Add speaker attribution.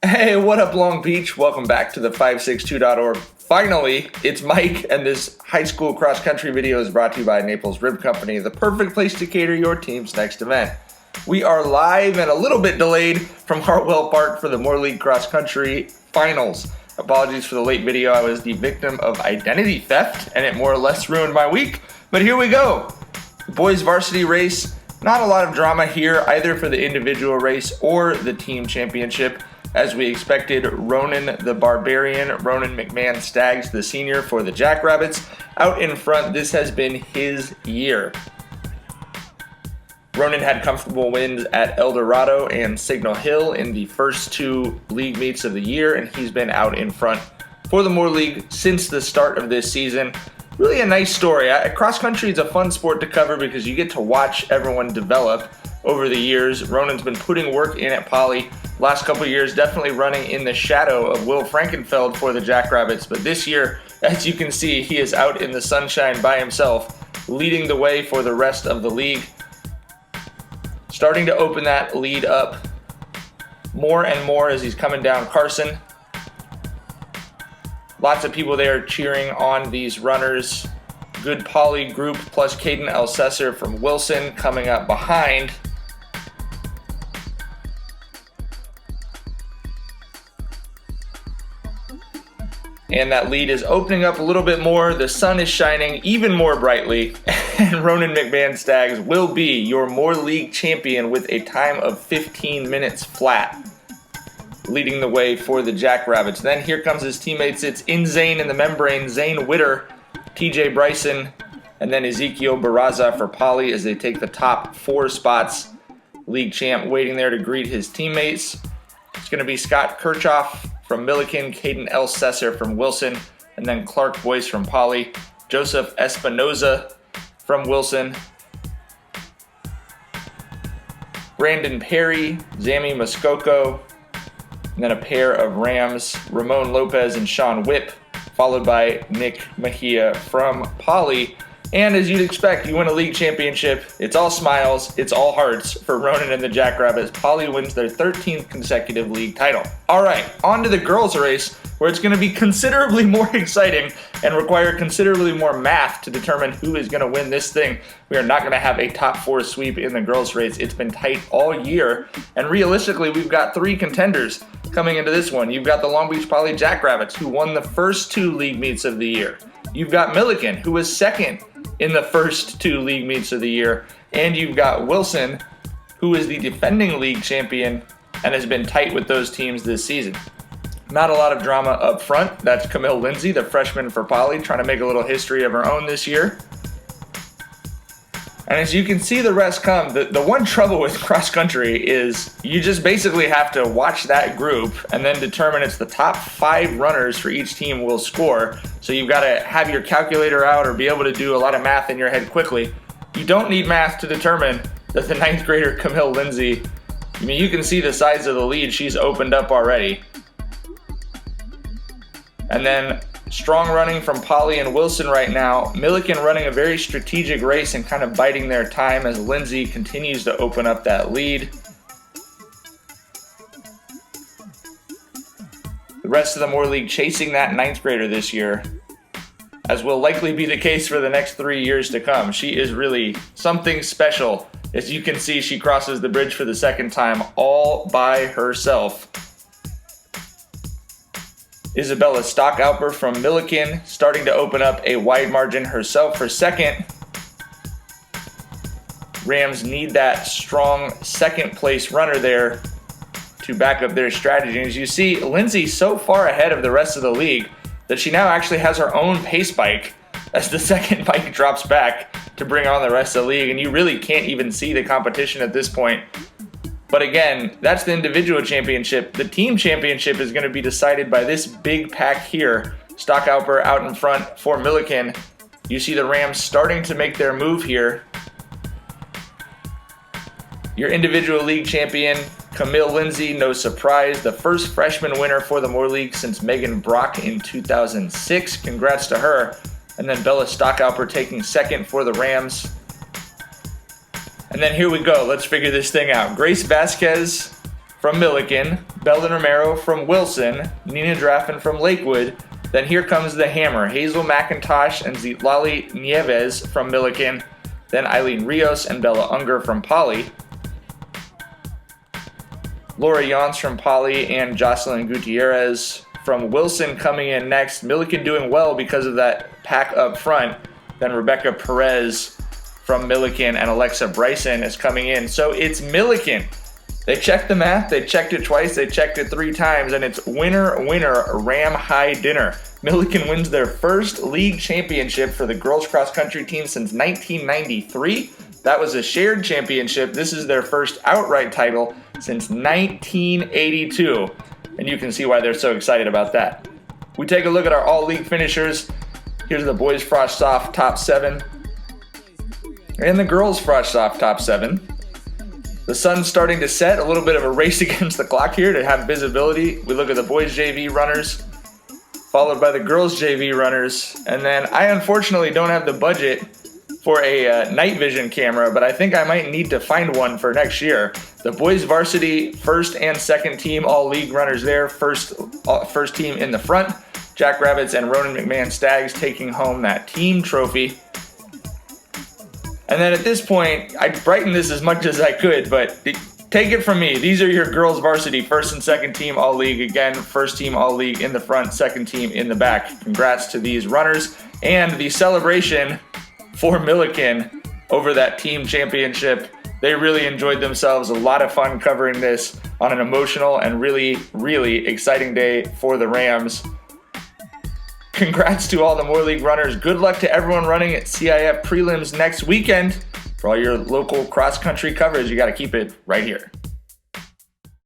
Speaker 1: Hey, what up, Long Beach? Welcome back to the 562.org. Finally, it's Mike, and this high school cross-country video is brought to you by Naples Rib Company, the perfect place to cater your team's next event. We are live and a little bit delayed from Hartwell Park for the Moore League cross-country finals. Apologies for the late video. I was the victim of identity theft, and it more or less ruined my week. But here we go. Boys varsity race. Not a lot of drama here, either for the individual race or the team championship. As we expected, Ronan the Barbarian, Ronan McMahon Staggs, the senior for the Jackrabbits, out in front. This has been his year. Ronan had comfortable wins at El Dorado and Signal Hill in the first two league meets of the year, and he's been out in front for the Moore League since the start of this season. Really a nice story. Cross country is a fun sport to cover because you get to watch everyone develop over the years. Ronan's been putting work in at Poly. Last couple years, definitely running in the shadow of Will Frankenfeld for the Jackrabbits. But this year, as you can see, he is out in the sunshine by himself, leading the way for the rest of the league. Starting to open that lead up more and more as he's coming down Carson. Lots of people there cheering on these runners. Good Poly group, plus Caden Elsesser from Wilson coming up behind. And that lead is opening up a little bit more. The sun is shining even more brightly. And Ronan McMahon Staggs will be your Moore League champion with a time of 15 minutes flat, leading the way for the Jackrabbits. Then here comes his teammates. It's Inzane in the membrane, Zane Witter, TJ Bryson, and then Ezekiel Barraza for Poly as they take the top four spots. League champ waiting there to greet his teammates. It's going to be Scott Kirchhoff from Milliken, Caden Elsesser from Wilson, and then Clark Boyce from Poly, Joseph Espinoza from Wilson, Brandon Perry, Zami Muskoko, and then a pair of Rams, Ramon Lopez and Sean Whipp, followed by Nick Mejia from Poly. And as you'd expect, you win a league championship. It's all smiles, it's all hearts for Ronan and the Jackrabbits. Poly wins their 13th consecutive league title. All right, on to the girls' race, where it's going to be considerably more exciting and require considerably more math to determine who is going to win this thing. We are not going to have a top four sweep in the girls' race. It's been tight all year, and realistically, we've got three contenders coming into this one. You've got the Long Beach Poly Jackrabbits, who won the first two league meets of the year. You've got Milliken, who was second in the first two league meets of the year. And you've got Wilson, who is the defending league champion and has been tight with those teams this season. Not a lot of drama up front. That's Camille Lindsay, the freshman for Poly, trying to make a little history of her own this year. And as you can see the rest come, the one trouble with cross country is you just basically have to watch that group and then determine it's the top five runners for each team will score. So you've got to have your calculator out or be able to do a lot of math in your head quickly. You don't need math to determine that the ninth grader Camille Lindsay, I mean, you can see the size of the lead she's opened up already. And then strong running from Poly and Wilson right now. Milliken running a very strategic race and kind of biding their time as Lindsay continues to open up that lead. The rest of the Moore League chasing that ninth grader this year, as will likely be the case for the next 3 years to come. She is really something special. As you can see, she crosses the bridge for the second time all by herself. Isabella Stockalper from Milliken starting to open up a wide margin herself for second. Rams need that strong second place runner there to back up their strategy. And as you see, Lindsay so far ahead of the rest of the league that she now actually has her own pace bike as the second bike drops back to bring on the rest of the league. And you really can't even see the competition at this point. But again, that's the individual championship. The team championship is going to be decided by this big pack here. Stockalper out in front for Milliken. You see the Rams starting to make their move here. Your individual league champion, Camille Lindsay, no surprise. The first freshman winner for the Moore League since Megan Brock in 2006. Congrats to her. And then Bella Stockalper taking second for the Rams. And then here we go. Let's figure this thing out. Grace Vasquez from Milliken, Belden Romero from Wilson, Nina Draffin from Lakewood. Then here comes the hammer, Hazel McIntosh and Zitlali Nieves from Milliken. Then Eileen Rios and Bella Unger from Poly. Laura Yance from Poly and Jocelyn Gutierrez from Wilson coming in next. Milliken doing well because of that pack up front. Then Rebecca Perez from Milliken and Alexa Bryson is coming in. So it's Milliken. They checked the math, they checked it twice, they checked it 3 times, and it's winner, winner, Ram High dinner. Milliken wins their first league championship for the girls cross country team since 1993. That was a shared championship. This is their first outright title since 1982. And you can see why they're so excited about that. We take a look at our all-league finishers. Here's the boys Frosh Soft top 7. And the girls Frosh Soft top 7. The sun's starting to set, a little bit of a race against the clock here to have visibility. We look at the boys JV runners, followed by the girls JV runners. And then I unfortunately don't have the budget for a night vision camera, but I think I might need to find one for next year. The boys varsity first and second team all league runners there. First team in the front. Jackrabbits and Ronan McMahon Stags taking home that team trophy. And then at this point, I brightened this as much as I could, but take it from me. These are your girls varsity first and second team all league. Again, first team all league in the front, second team in the back. Congrats to these runners. And the celebration for Milliken over that team championship. They really enjoyed themselves. A lot of fun covering this on an emotional and really, really exciting day for the Rams. Congrats to all the Moore League runners. Good luck to everyone running at CIF prelims next weekend. For all your local cross-country coverage, you got to keep it right here.